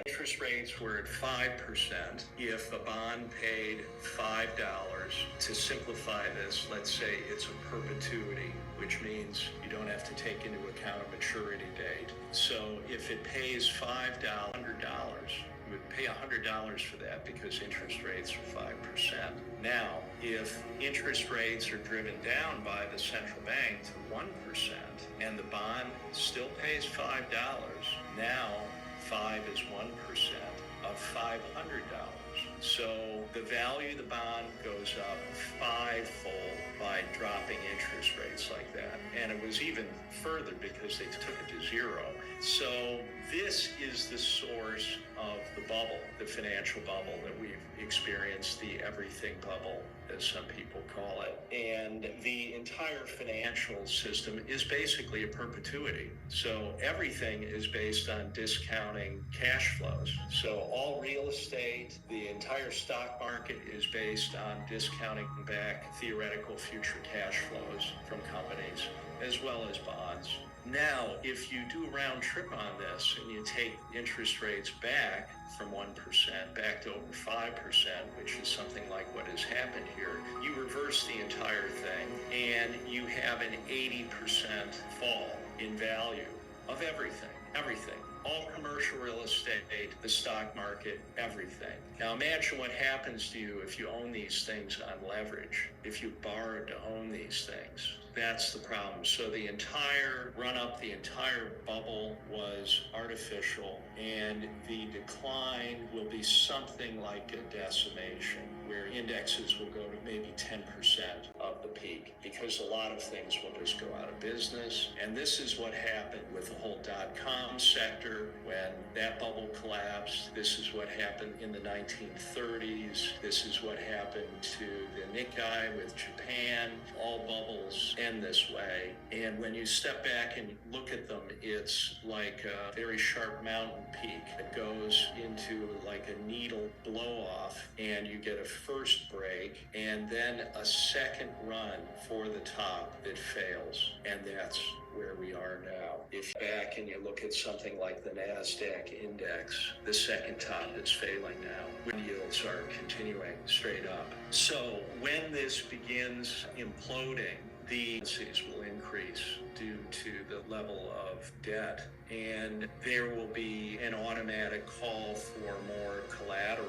interest rates were at 5%. If a bond paid $5, to simplify this, let's say it's a perpetuity, which means you don't have to take into account a maturity date. So if it pays $100, you would pay $100 for that because interest rates are 5%. Now, if interest rates are driven down by the central bank to 1% and the bond still pays $5, now 5 is 1% of $500. So the value of the bond goes up fivefold by dropping interest rates like that. And it was even further because they took it to zero. So this is the source of the bubble, the financial bubble that we've experienced, the everything bubble, as some people call it. And the entire financial system is basically a perpetuity. So everything is based on discounting cash flows. So all real estate, the entire stock market is based on discounting back theoretical future cash flows from companies, as well as bonds. Now, if you do a round trip on this and you take interest rates back from 1% back to over 5%, which is something like what has happened here, you reverse the entire thing and you have an 80% fall in value of everything. All commercial real estate, the stock market, everything. Now imagine what happens to you if you own these things on leverage, if you borrowed to own these things. That's the problem. So the entire run-up, the entire bubble was artificial, and the decline will be something like a decimation, where indexes will go to maybe 10% of the peak, because a lot of things will just go out of business. And this is what happened with the whole dot-com sector when that bubble collapsed. This is what happened in the 1930s. This is what happened to the Nikkei with Japan. All bubbles end this way. And when you step back and look at them, it's like a very sharp mountain peak that goes into like a needle blow off, and you get a first break and then a second run for the top that fails. And that's where we are now. If you're back and you look at something like the NASDAQ index, the second top that's failing now, when yields are continuing straight up. So when this begins imploding, the indices will increase due to the level of debt, and there will be an automatic call for more collateral